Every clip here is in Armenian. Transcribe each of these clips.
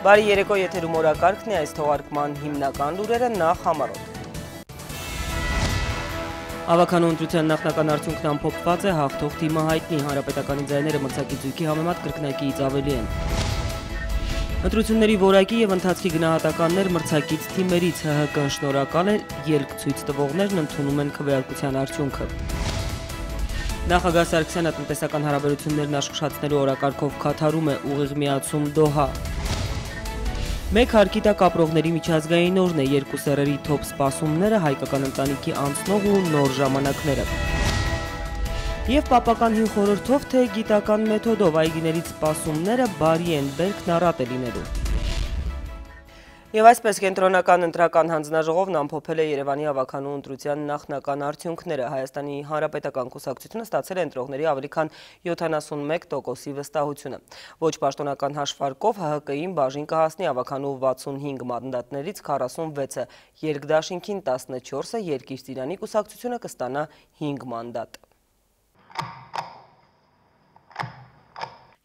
Բարի երեկո, եթերում օրակարգն է, այս թողարկման հիմնական լուրերը նախ համառոտ։ Ավականու ընտրության նախնական արդյունքն ամփոփված է, հաղթող թիմը հայտնի, հանրապետականի ձայները մրցակից զույգի համեմատ կրկնակիից ավելի են։ Ընտրությունների որակի եւ ընթացքի գնահատականներ մրցակից թիմերից ՀՀԿ-ն շնորհակալ է, ելք ցույց տվողներն ընդունում են քվեարկության արդյունքը։ Նախագահ Սարգսյանը տնտեսական հարաբերություններն աշխուժացնելու օրակարգով Քաթարում է, ուղիղ միացում Դոհա։ Մեկ հարկի տակ ապրողների միջազգային օրն է, երկու սեռերի թոփ սպասումները, հայկական ընտանիքի անցնող ու նոր ժամանակները։ Եվ պապական հին խորհրդով, թե գիտական մեթոդով այգիներից սպասումները բարի են, բերքն առատ է լինելու։ Եվ այսպես կենտրոնական ընտրական հանձնաժողովն ամփոփել է Երևանի ավականու ընտրության նախնական արդյունքները։ Հայաստանի Հանրապետական կուսակցությունը ստացել է ընտրողների ավելի քան 71%-ի վստահությունը։ Ոչ պաշտոնական հաշվարկով ՀՀԿ-ին բաժին կհասնի ավականու 65 մանդատներից 46-ը, երկդաշինքին 14-ը, Երկիր-Ծիրանի կուսակցությունը կստանա 5 մանդատ։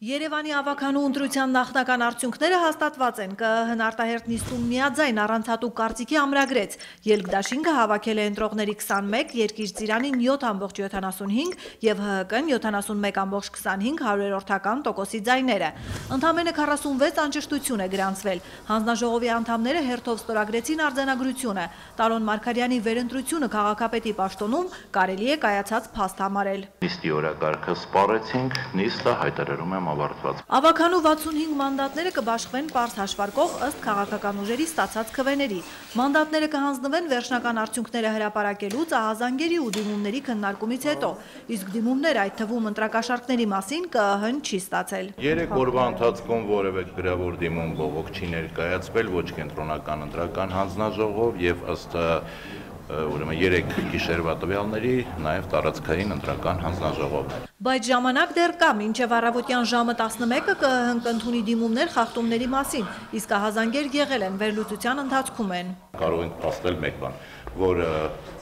Երևանի ավականու ընտրության նախնական արդյունքները հաստատված են, ԿԸՀ-ն արտահերթ նիստում միաձայն առանց հատուկ կարծիքի ամրագրեց։ Ելքդաշինքը հավաքել է ընտրողների 21, Երկիր-Ծիրանին 7,75 և ՀՀԿ-ն 71,25 հարյուրորդական տոկոսի ձայները։ Ընդամենը 46 անճշտություն է գրանցվել։ Հանձնաժողովի անդամները հերթով ստորագրեցին արձանագրությունը։ Տարոն Մարգարյանի վերընտրությունը քաղաքապետի պաշտոնում կարելի է կայացած փաստ համարել։ Նիստի օրակարգը սպառեցինք, նիստը հայտարարում եմ ավարտված։ Ավականու 65 մանդատները կբաշխվեն պարզ հաշվարկող ըստ քաղաքական ուժերի ստացած քվեների։ Մանդատները կհանձնվեն վերջնական արդյունքները հրապարակելուց, ահազանգերի ու դիմումների քննարկումից հետո, իսկ դիմումներ, այդ թվում ընտրակաշառքների մասին ԿԸՀ-ն չի ստացել։ 3 օրվա ընթացքում որևէ գրավոր դիմում բողոք չի ներկայացվել ոչ կենտրոնական ընտրական հանձնաժողով եւ ըստ ուրեմն 3 գիշերվա տվյալների նաև տարածքային ընտրական հանձնաժողովներ։ Բայց ժամանակ դեռ կա, մինչև առավոտյան ժամը 11-ը ԿԸՀ-ն կընդունի դիմումներ խախտումների մասին, իսկ ահազանգեր եղել են, վերլուծության ընթացքում են։ Կարող ենք փաստել մեկ բան, որ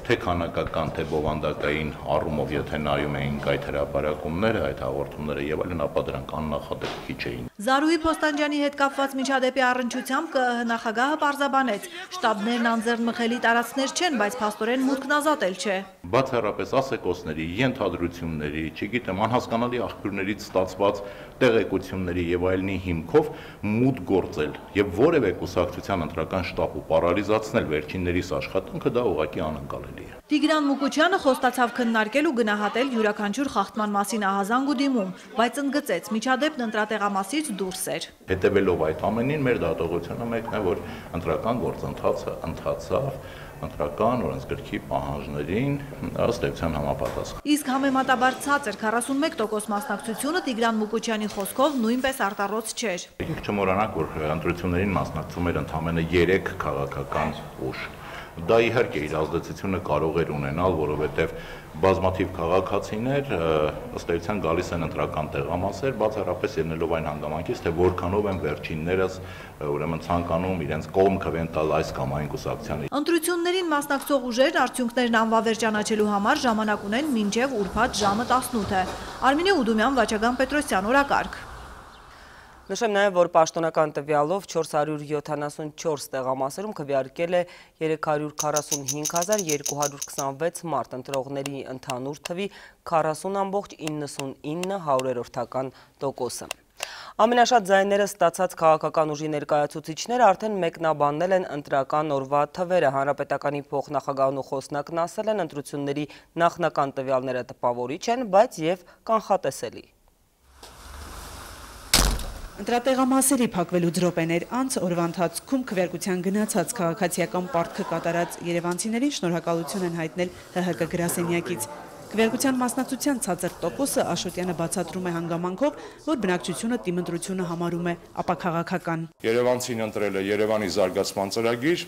թե քանակական, թե բովանդակային առումով, եթե նայում էինք այդ հրապարակումները, այդ հաղորդումները եւ այլն, ապա դրանք աննախադեպ քիչ էին։ Զարուհի Փոստանջյանի հետ կապված միջադեպի առնչությամբ ԿԸՀ նախագահը պարզաբանեց, շտաբներն անձեռնմխելի տարածքներ չեն, բայց փաստորեն մուտքն ազատել չէ։ Բացառապես ասեկոսների, ենթադրությունների, չգիտեմ, անհասկանալի աղբյուրներից ստացված տեղեկությունների եւ այլնի հիմքով մուտք գործել եւ որևէ կուսակցության ընտրական շտաբ ու պարալիզացնել վերջիններիս աշխատանքը դա ուղղակի անկարելի է։ Տիգրան Մուկուչյանը խոստացավ քննարկել ու գնահատել յուրաքանչյուր խախտման մասին ահազանգ ու դիմում, բայց ընդգծեց, միջադեպն ընտրատեղամասից դուրս էր։ Հետևելով այդ ամենին, մեր դատողությունը մեկն է, որ ընտրական գործընթացը ընթացավ ընտրական օրենսգրքի պահանջներին ըստ էության համապատասխան։ Իսկ համեմատաբար ցածր 41% մասնակցությունը Տիգրան Մուկուչյանի խոսքով նույնպես արտառոց չէր։ Եկեք չմոռանանք, որ ընտրություններին մասնակցում էր ընդամենը 3 քաղաքական ուժ։ Դա իհարկե իր ազդեցությունը կարող էր ունենալ, որովհետև բազմաթիվ քաղաքացիներ ըստ էության գալիս են ընտրական տեղամասեր, բացառապես ելնելով այն հանգամանքից, թե որքանով են վերջիններս ուրեմն ցանկանում իրենց կողմ քվեն տալ այս կամ այն կուսակցությանը։ Ընտրություններին մասնակցող ուժերն արդյունքներն անվավեր ճանաչելու համար ժամանակ ունեն մինչև ուրբաթ ժամը 18-ը։ Արմինե Ուդումյան, Վաչագան Պետրոսյան, օրակարգ։ Նշեմ նաև, որ պաշտոնական տվյալով 474 տեղամասերում քվեարկել է 345,226 մարդ, ընտրողների ընդհանուր թվի 40,99%-ը։ Ամենաշատ ձայները ստացած քաղաքական ուժի ներկայացուցիչները արդեն մեկնաբանել են ընտրական օրվա թվերը։ Հանրապետականի փոխնախագահն ու խոսնակն ասել են, ընտրությունների նախնական տվյալները տպավորիչ են, բայց եւ կանխատեսելի։ Ընտրատեղամասերի փակվելուց րոպեներ անց օրվա ընթացքում քվեարկության գնացած քաղաքացիական պարտքը կատարած երևանցիներին շնորհակալություն են հայտնել ՀՀԿ գրասենյակից։ Քվեարկության մասնակցության ցածր տոկոսը Աշոտյանը բացատրում է հանգամանքով, որ բնակչությունը դիմընտրությունը համարում է ապաքաղաքական։ Երևանցին ընտրել է Երևանի զարգացման ծրագիր,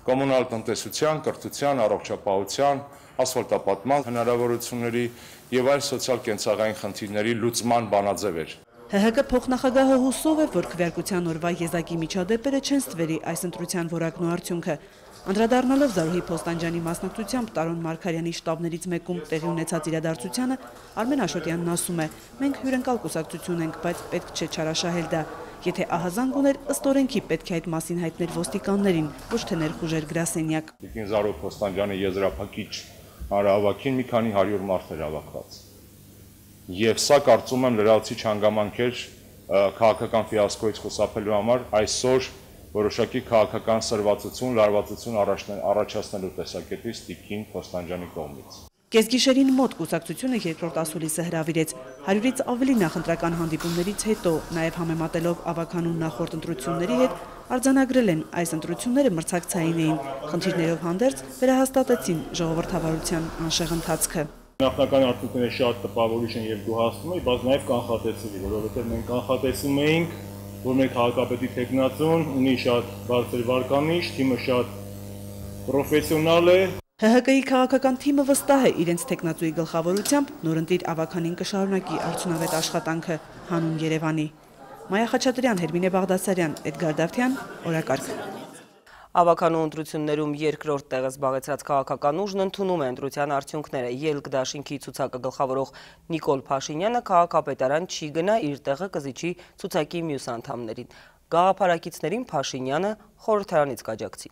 կոմունալ տնտեսության, կրթության, առողջապահության, ասֆալտապատման հնարավորությունների եւ այլ սոցիալ-կենցաղային խնդիրների լուծման բանաձևեր։ ՀՀԿ փոխնախագահը հուսով է, որ քվեարկության օրվա եզակի միջադեպերը չեն ստվերի այս ընտրության որակն ու արդյունքը։ Անդրադառնալով Զարուհի Փոստանջյանի մասնակցությամբ Տարոն Մարգարյանի շտաբներից մեկում տեղի ունեցած իրադարձությանը, Արմեն Աշոտյանն ասում է. «Մենք հյուրընկալ կուսակցություն ենք, բայց պետք չէ չարաշահել դա։ Եթե ահազանգ ուներ, ըստ օրենքի պետք է այդ մասին հայտներ ոստիկաններին, ոչ թե ներխուժեր գրասենյակ։ Տիկին Զարուհի Փոստանջյանի եզրափակիչ հանրահավաքին մի քանի 100 մարդ էր հավաքված։ Եվ սա կարծում եմ լրացուցիչ հանգամանք էր քաղաքական ֆիասկոից խուսափելու համար այսօր որոշակի քաղաքական սրվածություն, լարվածություն առաջացնելու տեսակետից Տիկին Փոստանջյանի կողմից։ Կեսգիշերին մոտ կուսակցությունը երկրորդ ասուլիսը հրավիրեց 100-ից ավելի նախընտրական հանդիպումներից հետո, նաև համեմատելով ավականու նախորդ ընտրությունների հետ, արձանագրել են այս ընտրությունները մրցակցային էին, խնդիրներով հանդերձ վերահաստատեցին ժողովրդավարության անշեղ ընթացքը։ Նախնական արդյունքները շատ տպավորիչ են եւ դու հասնում ես, բայց նաև կանխատեսելի, որովհետեւ մենք կանխատեսում էինք, որ մեր քաղաքապետի տեխնացուն ունի շատ բարձր վարկանիշ, թիմը շատ պրոֆեսիոնալ է։ ՀՀԿ-ի քաղաքական թիմը վստահ է իրենց տեխնացուի գլխավորությամբ նորընտիր ավականին կշարունակի արդյունավետ աշխատանքը հանուն Երևանի։ Մայա Խաչատրյան, Հերմինե Բաղդասարյան, Էդգար Դավթյան, օրակարգ։ Ավականու ընտրություններում երկրորդ տեղը զբաղեցրած քաղաքական ուժն ընդունում է ընտրության արդյունքները։ Ելք դաշինքի ցուցակը գլխավորող Նիկոլ Փաշինյանը քաղաքապետարան չի գնա, իր տեղը կզիջի ցուցակի մյուս անդամներին։ Գաղափարակիցներին Փաշինյանը խորհրդարանից կաջակցի։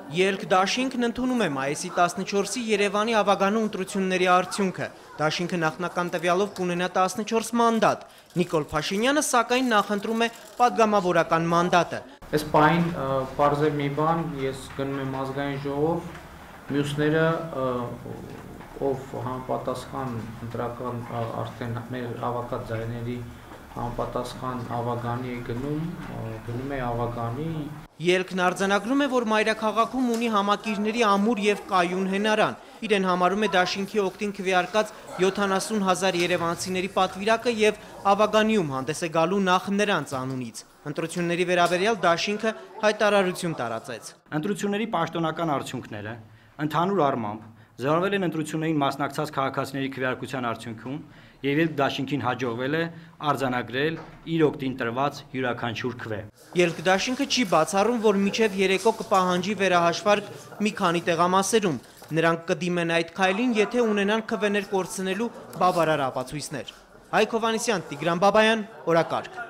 Ելք դաշինքն ընդունում է մայիսի 14-ի Երևանի ավականու ընտրությունների արդյունքը։ Դաշինքը նախնական տվյալով կունենա 14 մանդատ։ Նիկոլ Փաշինյանը սակայն նախընտրում է պատգամավորական մանդատը։ Այս պահին պարզ է մի բան, ես գնում եմ ազգային ժողով, մյուսները ով համապատասխան ընտրական արդեն մեր հավաքած ձայների համապատասխան ավագանի է գնում է ավագանի։ Ելքն արձանագրում է, որ մայրաքաղաքում ունի համակիրների ամուր և կայուն հենարան։ Իրեն համարում է դաշինքի օգտին քվեարկած 70,000 երևանցիների պատվիրակը և ավագանիում հանդես է գալու նախ նրանց անունից։ Ընտրությունների վերաբերյալ դաշինքը հայտարարություն տարածեց։ Ընտրությունների պաշտոնական արդյունքները ընդհանուր առմամբ զորվել են ընտրություններին մասնակցած քաղաքացիների քվեարկության արդյունքում եւ ելք դաշինքին հաջողվել է արձանագրել իր օգտին տրված յուրաքանչյուր քվե։ Ելք դաշինքը չի բացառում, որ մինչև երեկո կպահանջի վերահաշվարկ մի քանի տեղամասերում։ Նրանք կդիմեն այդ քայլին, եթե ունենան քվեներ կորցնելու բավարար ապացույցներ։ Հայկ Հովհաննիսյան, Տիգրան Բաբայան, օրակարգ։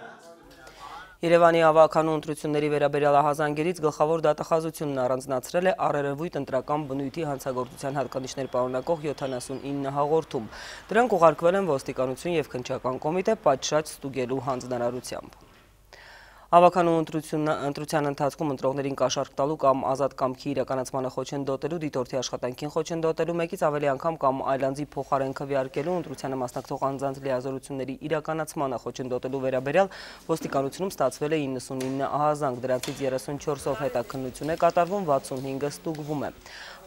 Երևանի ավականու ընտրությունների վերաբերյալ ահազանգերից գլխավոր դատախազությունն առանձնացրել է առերևույթ ընտրական բնույթի հանցագործության հատկանիշներ պարունակող 79 հաղորդում։ Դրանք ուղարկվել են ոստիկանություն և քննչական կոմիտե պատշաճ ստուգելու հանձնարարությամբ։ Ավականու ընտրության ընթացքում ընտրողներին կաշառք տալու կամ ազատ կամքի իրականացմանը խոչընդոտելու, դիտորդի աշխատանքին խոչընդոտելու, մեկից ավելի անգամ կամ այլանձի փոխարեն քվեարկելու, ընտրությանը մասնակցող անձանց լիազորությունների իրականացմանը խոչընդոտելու վերաբերյալ ոստիկանությունում ստացվել է 99 ահազանգ, դրանցից 34-ով հետաքննություն է կատարվում, 65-ը ստուգվում է։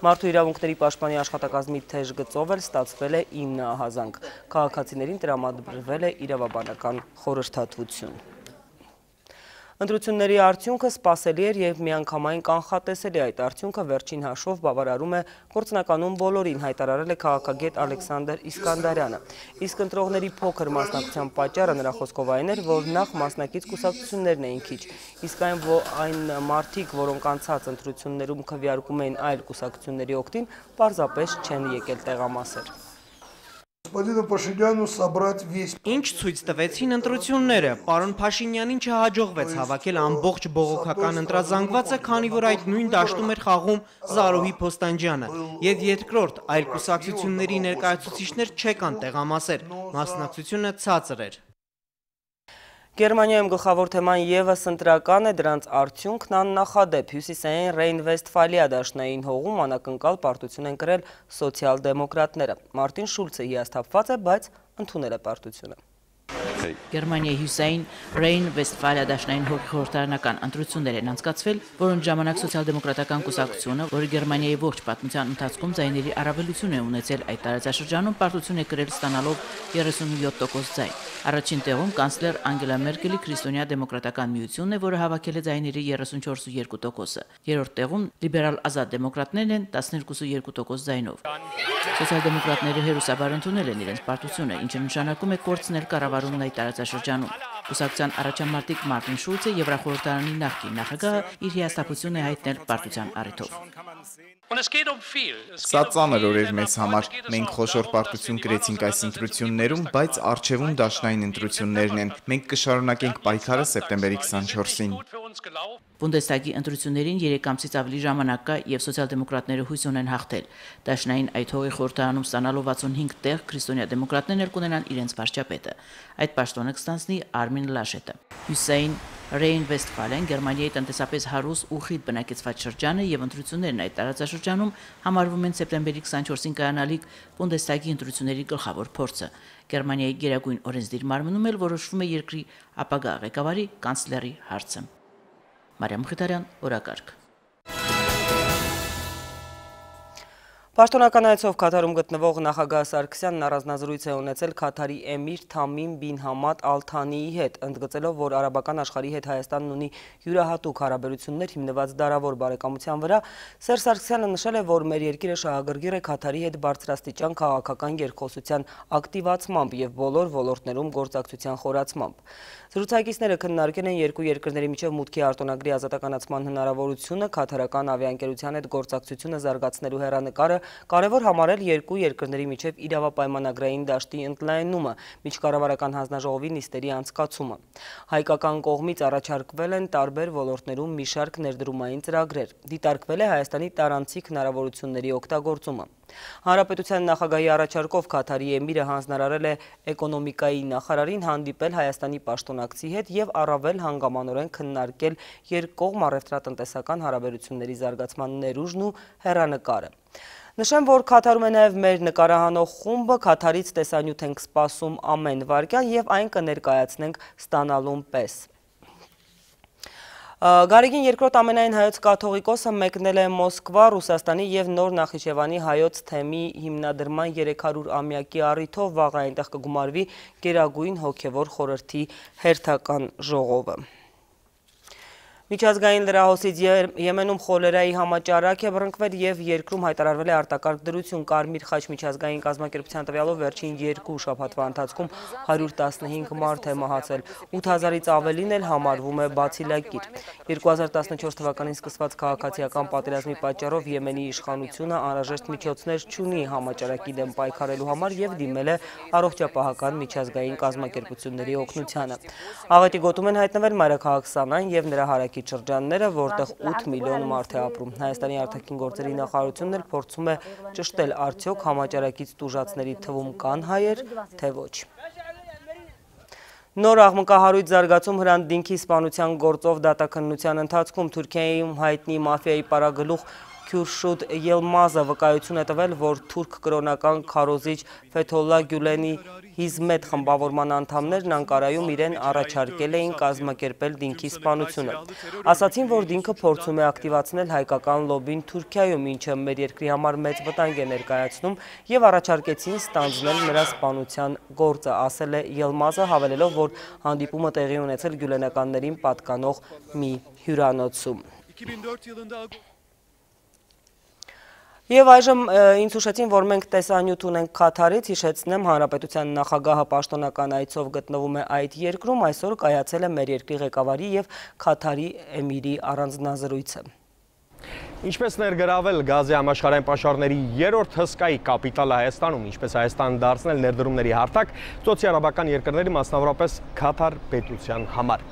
Մարդու իրավունքների պաշտպանի աշխատակազմի թեժ գծով էլ ստացվել է 9 ահազանգ։ Քաղաքացիներին տրամադրվել է իրավաբանական խորհրդատվություն։ Ընտրությունների արդյունքը սպասելի էր և միանգամայն կանխատեսելի, այդ արդյունքը վերջին հաշվով բավարարում է գործնականում բոլորին, հայտարարել է քաղաքագետ Ալեքսանդր Իսկանդարյանը։ Իսկ ընտրողների փոքր մասնակցության պատճառը նրա խոսքով այն էր, որ նախ մասնակից կուսակցություններն էին քիչ, իսկ այն մարդիկ, որոնք անցած ընտրություններում քվեարկում էին այլ կուսակցությունների օգտին, պարզապես չեն եկել տեղամասեր։ Ինչ ցույց տվեցին ընտրությունները, պարոն Փաշինյանին չհաջողվեց հավաքել ամբողջ բողոքական ընտրազանգվածը, քանի որ այդ նույն դաշտում էր խաղում Զարուհի Փոստանջյանը, և երկրորդ այլ կուսակցությունների ներկայացուցիչներ չեկան տեղամասեր, մասնակցությունը ցածր էր։ Գերմանիայում գլխավոր թեման ևս ընտրական է, դրանց արդյունքն աննախադեպ։ Հյուսիսային Ռեյն-Վեստֆալիա դաշնային հողում անակնկալ պարտություն են կրել սոցիալ-դեմոկրատները։ Մարտին Շուլցը հիասթափված է, բայց ընդունել է պարտությունը։ Գերմանիայի հյուսային Ռեյն-Վեստֆալիա դաշնային հողի խորհրդարանական ընտրություններ են անցկացվել, որոնց ժամանակ սոցիալ-դեմոկրատական կուսակցությունը, որը Գերմանիայի ողջ պատմության ընթացքում ձայների առավելություն է ունեցել, այդ տարածաշրջանում պարտություն է կրել ստանալով 37% ձայն։ Առաջին տեղում կանցլեր Անգելա Մերկելի քրիստոնյա դեմոկրատական միությունն է, որը հավաքել է ձայների 34.2%-ը։ Երրորդ տեղում լիբերալ ազատ դեմոկրատներն են 12.2% ձայնով։ Սոցիալ-դեմոկրատները հերոսաբար ընդունել են իրենց պարտությունը, ինչը նշանակում է կորցնել կառավարումն այդ տարածաշրջանում։ Կուսակցության առաջամարտիկ Մարտին Շուլցը Եվրախորհրդարանի նախկին նախագահը իր հիասթափությունն է հայտնել պարտության առիթով։ Սա ծանր օր էր մեզ համար։ Մենք խոշոր պարտություն կրեցինք այս ընտրություններում, բայց առջևում դաշնային ընտրություններն են։ Մենք կշարունակենք պայքարը սեպտեմբերի 24-ին։ Բունդեսթագի ընտրություններին 3 ամսից ավելի ժամանակ կա եւ սոցիալ-դեմոկրատները հույս ունեն հաղթել։ Դաշնային այդ հողի խորհրդարանում ստանալով 65 տեղ քրիստոնյա դեմոկրատներն էլ կունենան իրենց վարչապետը։ Այդ պաշտոնը կստանձնի Արմին Լաշետը։ Հյուսեյն Ռեյն-Վեստֆալեն Գերմանիայի տնտեսապես հարուստ ու խիտ բնակեցված շրջանը եւ ընտրություններն այդ տարածաշրջանում համարվում են սեպտեմբերի 24-ին կայանալիք Բունդեսթագի ընտրությունների գլխավոր փորձը։ Գերմանիայի գերագույն օրենսդիր մարմնում էլ որոշվում է երկրի ապագա ղեկավարի կանցլերի հարցը։ Մարիամ Խիթարյան, օրակարգ։ Պաշտոնական այցով Քաթարում գտնվող նախագահ Սարգսյանն առանձնազրույց է ունեցել Քաթարի էմիր Թամիմ բին Համադ Ալ Թանիի հետ, ընդգծելով, որ արաբական աշխարհի հետ Հայաստանն ունի յուրահատուկ հարաբերություններ հիմնված դարավոր բարեկամության վրա, Սերժ Սարգսյանը նշել է, որ մեր երկիրը շահագրգիռ է Քաթարի հետ բարձրաստիճան քաղաքական երկխոսության ակտիվացմամբ եւ բոլոր ոլորտներում գործակցության խորացմամբ։ Զրուցակիցները քննարկել են երկու երկրների միջև մուտքի արտոնագրի ազատականացման հնարավորությունը, քաթարական ավիաընկերության հետ գործակցությունը զարգացնելու հեռանկարը, կարևոր համարել երկու երկրների միջև իրավապայմանագրային դաշտի ընդլայնումը, միջկառավարական հանձնաժողովի նիստերի անցկացումը։ Հայկական կողմից առաջարկվել են տարբեր ոլորտներում մի շարք ներդրումային ծրագրեր։ Դիտարկվել է Հայաստանի տարանցիկ հնարավորությունների օգտագործումը։ Հանրապետության նախագահի առաջարկով Քաթարի էմիրը հանձնարարել է էկոնոմիկայի նախարարին հանդիպել Հայաստանի պաշտոնակցի հետ եւ առավել հանգամանորեն քննարկել երկկողմ առևտրատնտեսական հարաբերությունների զարգացման ներուժն ու հեռանկարը։ Նշեմ, որ Քաթարում է նաև մեր նկարահանող խումբը, Քաթարից տեսանյութ ենք սպասում ամեն վայրկյան եւ այն կներկայացնենք ստանալուն պես։ Գարեգին երկրորդ ամենայն հայոց կաթողիկոսը մեկնել է Մոսկվա, Ռուսաստանի եւ Նոր Նախիջևանի հայոց թեմի հիմնադրման 300-ամյակի առիթով վաղ այնտեղ կգումարվի Գերագույն հոգևոր խորհրդի հերթական ժողովը։ Միջազգային լրահոսից Եմենում խոլերայի համաճարակ է բռնկվել եւ երկրում հայտարարվել է արտակարգ դրություն։ Կարմիր խաչ միջազգային կազմակերպության տվյալով վերջին 2 շաբաթվա ընթացքում 115 մարդ է մահացել, 8000-ից ավելին էլ համարվում է բացիլակիր։ 2014 թվականին սկսված քաղաքացիական պատերազմի պատճառով Եմենի իշխանությունը անհրաժեշտ միջոցներ չունի համաճարակի դեմ պայքարելու համար եւ դիմել է առողջապահական միջազգային կազմակերպությունների օգնությանը։ Աղետի գոտում են հայտնվել մայրաքաղաք Սանան եւ նրա հարակից շրջանները, որտեղ 8 միլիոն մարդ է ապրում։ Հայաստանի արտաքին գործերի նախարարությունն էլ փորձում է ճշտել արդյոք համաճարակից տուժածների թվում կան հայեր, թե ոչ։ Նոր աղմկահարույց զարգացում Հրանտ-Դինքի սպանության գործով դատաքննության ընթացքում Թուրքիայում հայտնի մաֆիայի պարագլուխ Քյուրշուդ Ելմազը վկայություն է տվել, որ թուրք կրոնական քարոզիչ Ֆեթոլլա Գյուլենի Հիզմետ խմբավորման անդամներն Անկարայում իրեն առաջարկել էին կազմակերպել Դինքի սպանությունը։ Ասացին, որ Դինքը փորձում է ակտիվացնել հայկական լոբին Թուրքիայում, ինչը մեր երկրի համար մեծ վտանգ է ներկայացնում, եւ առաջարկեցին ստանձնել նրա սպանության գործը, ասել է Ելմազը, հավելելով, որ հանդիպումը տեղի ունեցել գյուլենականներին պատկանող մի հյուրանոցում։ Եվ այժմ ինձ հուշեցին, որ մենք տեսանյութ ունենք Քաթարից, հիշեցնեմ, Հանրապետության նախագահը պաշտոնական այցով գտնվում է այդ երկրում, այսօր կայացել է մեր երկրի ղեկավարի եւ Քաթարի էմիրի առանձնազրույցը։ Ինչպես ներգրավել գազի համաշխարհային պաշարների երրորդ հսկայի կապիտալը Հայաստանում, ինչպես Հայաստան դարձնել ներդրումների հարթակ սոցիալական երկրների, մասնավորապես Քաթար պետության համար։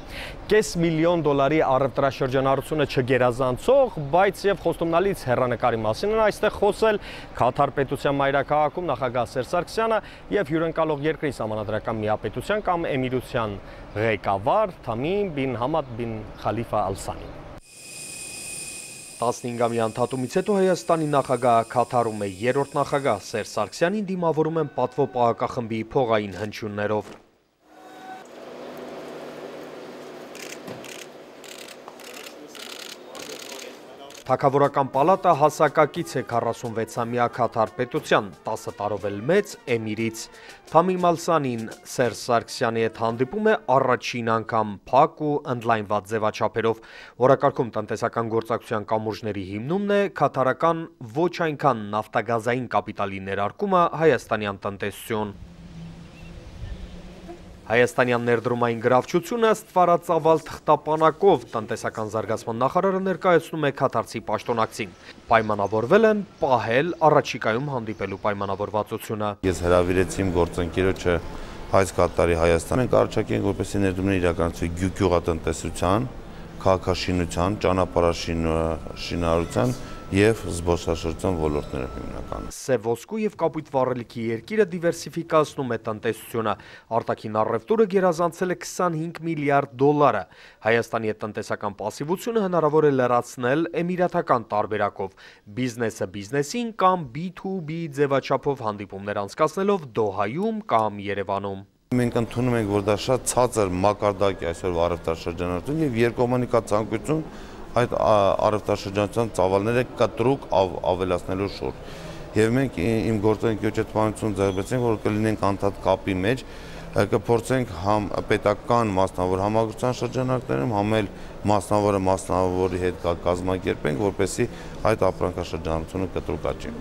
$500 միլիոն առևտրաշրջանառությունը չգերազանցող, բայց եւ խոստումնալից հեռանկարի մասին են այստեղ խոսել Քաթար պետության մայրաքաղաքում նախագահ Սերժ Սարգսյանը եւ հյուրընկալող երկրի սահմանադրական միապետության կամ էմիրության ղեկավար Թամիմ բին Համադ բին Խալիֆա Ալ Սանին։ 15-ամյա ընդհատումից հետո Հայաստանի նախագահը Քաթարում է, երրորդ նախագահ Սերժ Սարգսյանին դիմավորում են պատվո պահակախմբի փողային հնչյուններով։ Թագավորական պալատը հասակակից է 46-ամյա Քաթար պետության, 10 տարով էլ մեծ էմիրից։ Թամիմ Ալ Սանին Սերժ Սարգսյանի հետ հանդիպում է առաջին անգամ փակ ու ընդլայնված ձևաչափերով։ Օրակարգում տնտեսական գործակցության կամուրջների հիմնումն է քաթարական ոչ այնքան նավթագազային կապիտալի ներարկումը հայաստանյան տնտեսություն։ Հայաստանյան ներդրումային գրավչությունը ստվարածավալ թղթապանակով տնտեսական զարգացման նախարարը ներկայացնում է քաթարցի պաշտոնակցին։ Պայմանավորվել են պահել առաջիկայում հանդիպելու պայմանավորվածությունը։ Ես հրավիրեցի իմ գործընկերոջը Հայց Կատարի Հայաստան։ Մենք առաջարկենք, որպեսզի ներդրումներ իրականացվի գյուղատնտեսության, քաղաքաշինության, ճանապարհաշինարարության եւ զբոսաշրջության ոլորտներով հիմնական։ Սև ոսկու եւ կապույտ վառելիքի երկիրը դիվերսիֆիկացնում է տնտեսությունը։ Արտաքին առևտուրը գերազանցել է 25 միլիարդ դոլարը։ Հայաստանի տնտեսական պասիվությունը հնարավոր է լրացնել էմիրատական տարբերակով, բիզնեսը բիզնեսին կամ B2B ձևաչափով հանդիպումներ անցկացնելով Դոհայում կամ Երևանում։ Մենք ընդունում ենք, որ դա շատ ցածր մակարդակի այսօր առևտրաշրջանառություն եւ երկկողմանի ցանկություն այդ առևտրաշրջանության ծավալները կտրուկ ավելացնելու շուրջ։ Եվ մենք իմ գործընկերոջ հետ պայմանություն ձեռբերեցինք, որ կլինենք անդադ կապի մեջ, կփորձենք համ պետական մասնավոր համագործակցության շրջանակներում, համ էլ մասնավորի հետ կազմակերպենք, որպեսզի այդ ապրանքաշրջանառությունը կտրուկ աճի։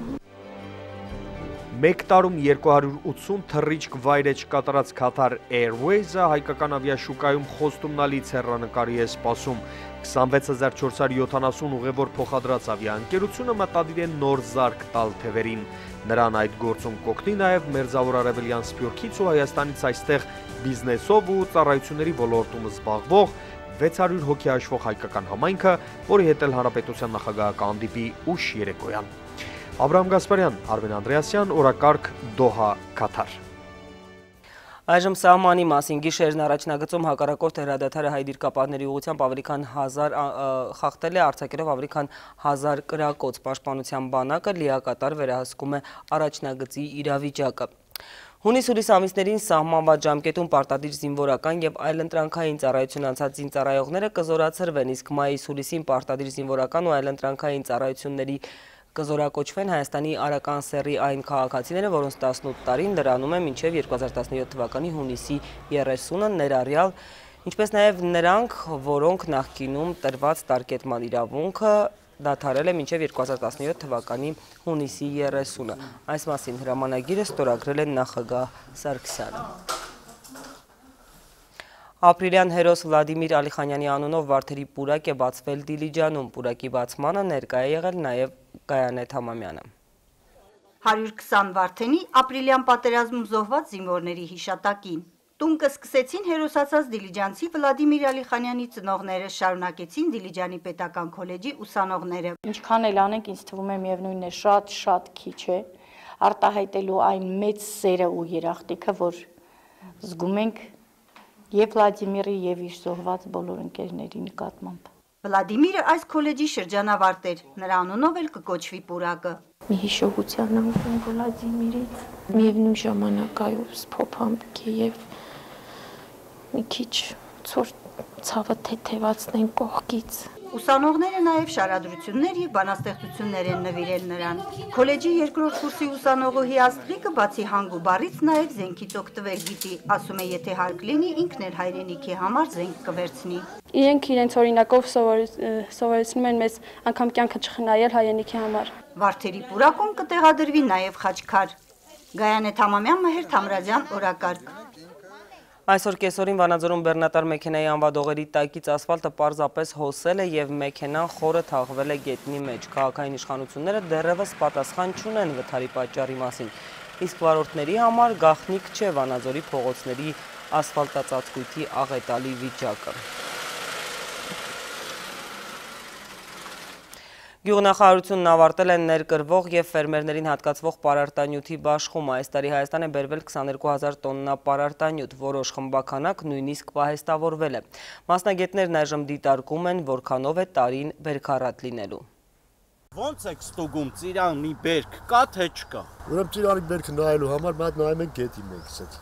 Մեկ տարում 280 թռիչք վայրեջ կատարած Qatar Airways-ը հայկական ավիաշուկայում խոստումնալից հեռանկարի է սպասում։ 26470 ուղևոր փոխադրած ավիաընկերությունը մտադիր է նոր զարկ տալ թևերին։ Նրան այդ գործում կօգնի նաև Մերձավոր Արևելյան Սփյուռքից ու Հայաստանից այստեղ բիզնեսով ու ծառայությունների ոլորտում զբաղվող 600 հոգի հաշվող հայկական համայնքը, որի հետ էլ Հանրապետության նախագահը կհանդիպի ուշ երեկոյան։ Աբրահամ Գասպարյան, Արմեն Անդրեասյան, օրակարգ Դոհա, Քաթար։ Այժմ սահմանի մասին գիշերն առաջնագծում հակառակորդ հրադադարը հայ դիրքապահների ուղղությամբ ավելի քան 1000 խախտել է, արձակելով ավելի քան 1000 կրակոց։ Պաշտպանության բանակը լիակատար վերահսկում է առաջնագծի իրավիճակը։ Հունիս-հուլիս ամիսներին սահմանված ժամկետում պարտադիր զինվորական եւ այլընտրանքային ծառայություն անցած զինծառայողները կզորացրվեն, իսկ մայիս-հուլիսին պարտադիր զինվորական ու այլընտրանքային ծառայությունների կզորակոչվեն Հայաստանի Արական սեռի այն քաղաքացիները, որոնց 18 տարին լրանում է մինչև 2017 թվականի հունիսի 30-ը ներառյալ, ինչպես նաև նրանք, որոնք նախկինում տրված տարկետման իրավունքը դադարել է մինչև 2017 թվականի հունիսի 30-ը։ Այս մասին հրամանագիրը ստորագրել է նախագահ Սարգսյանը։ Ապրիլյան հերոս Վլադիմիր Ալիխանյանի անունով Վարդերի պուրակ է բացվել Դիլիջանում։ Պուրակի բացմանը ներկայ է եղել նաև Գայանեթ Համամյանը։ 120 Վարդենի ապրիլյան պատերազմում զոհված զինվորների հիշատակին։ Տուն կսկսեցին հերոսացած դիլիջանցի Վլադիմիր Ալիխանյանի ծնողները, շարունակեցին Դիլիջանի պետական քոլեջի ուսանողները։ Ինչքան էլ անենք, ինձ թվում է միևնույնն է շատ քիչ է արտահայտելու այն մեծ սերը ու երախտիկը, որ զգում ենք եւ Վլադիմիրի եւ իր զոհված բոլոր ընկերների նկատմամբ։ Վլադիմիրը այս քոլեջի շրջանավարտ էր, նրա անունով էլ կկոչվի պուրակը։ Մի հիշողության անգամ Վլադիմիրից, միևնույն ժամանակ այո սփոփանք եւ մի քիչ ցավը թեթևացնեն կողքից։ Ուսանողները նաև շարադրություններ եւ բանաստեղծություններ են նվիրել նրան։ Քոլեջի երկրորդ կուրսի ուսանողուհի Աստրիկը բացի հանգ ու բառից նաև զենքից օգտվել գիտի, ասում է, եթե հարկ լինի, ինքն էլ հայրենիքի համար զենք կվերցնի։ Իրենք իրենց օրինակով սովորեցնում են մեզ անգամ կյանքը չխնայել հայրենիքի համար։ Վարդերի պուրակում կտեղադրվի նաև խաչքար։ Գայանեթ Համամյան, Մհեր Թամրազյան, օրակարգ։ Այսօր կեսօրին Վանաձորում բեռնատար մեքենայի անվադողերի տակից ասֆալտը պարզապես հոսել է եւ մեքենան խորը թաղվել է գետնի մեջ։ Քաղաքային իշխանությունները դեռևս պատասխան չունեն վթարի պատճառի մասին, իսկ վարորդների համար գաղտնիք չէ Վանաձորի փողոցների ասֆալտածածկույթի աղետալի վիճակը։ Գյուղնախարարությունն ավարտել է ներկրվող եւ ֆերմերներին հատկացվող պարարտանյութի բաշխումը։ Այս տարի Հայաստան է բերվել 22000 տոննա պարարտանյութ, որոշ խմբականակ նույնիսկ պահեստավորվել է։ Մասնագետներն այժմ դիտարկում են, որքանով է տարին բերքառատ լինելու։ Ոնց եք ստուգում ծիրան մի բերք կա թե չկա։ Ուրեմն ծիրանի բերքը նայելու համար մատ նայում ենք գետի մեկսից։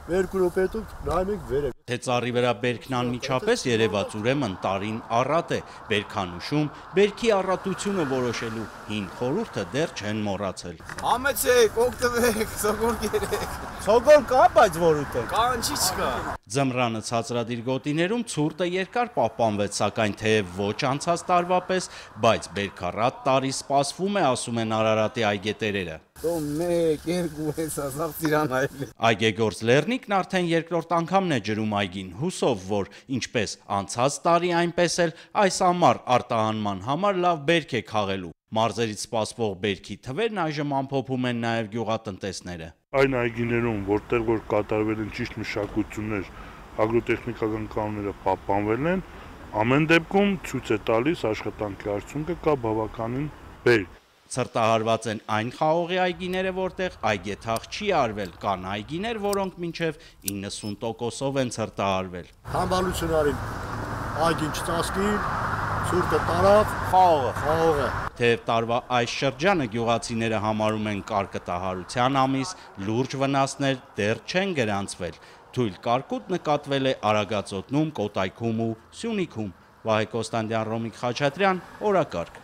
2 րոպե հետո նայում ենք վերև։ Թե ծառի վրա բերքն անմիջապես երևաց, ուրեմն տարին առատ է։ Բերքանուշում բերքի առատությունը որոշելու հին խորհուրդը դեռ չեն մոռացել։ Համեցեք, օգտվեք, սոգոր գերեք։ Սոգոր կա, բայց որ ուտեք։ Կանչի չկա։ Ձմռանը ցածրադիր գոտիներում ցուրտը երկար պահպանվեց, սակայն թեև ոչ անցած տարվա պես, բայց բերքառատ տարի սպասվում է, ասում են Արարատի այգետերերը։ Դո 1, 2, 6 ծիրան այլ։ Այգեգործ Լեռնիկն արդեն երկրորդ անգամն է ջրում այգին, հուսով, որ ինչպես անցած տարի, այնպես էլ այս ամառ արտահանման համար լավ բերք է քաղելու։ Մարզերից սպասվող բերքի թվերն այժմ ամփոփում են նաև գյուղատնտեսները։ Այն այգիներում, որտեղ որ կատարվել են ճիշտ մշակություններ, ագրոտեխնիկական կանոնները պահպանվել են, ամեն դեպքում ցույց է տալիս աշխատանքի արդյունքը կա բավականին բերք։ Սրտահարված են այն խաղողի այգիները, որտեղ այգեթաղ չի արվել, կան այգիներ, որոնք մինչև 90%-ով են սրտահարվել։ Համբալություններին այգին չծածկին, ցուրտը տարավ, խաղողը։ Թեև տարվա այս շրջանը գյուղացիները համարում են կարկտահարության ամիս, լուրջ վնասներ դեռ չեն գրանցվել։ Թույլ կարկուտ նկատվել է Արագածոտնում, Կոտայքում ու Սյունիքում։ Վահե Կոստանդյան, Ռոմիկ Խաչատրյան, օրակարգ։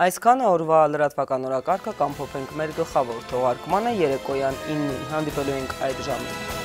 Այսքանը օրվա լրատվական օրակարգը կամփոփենք մեր գլխավոր թողարկմանը երեկոյան 9-ին հանդիպելու ենք այդ ժամին։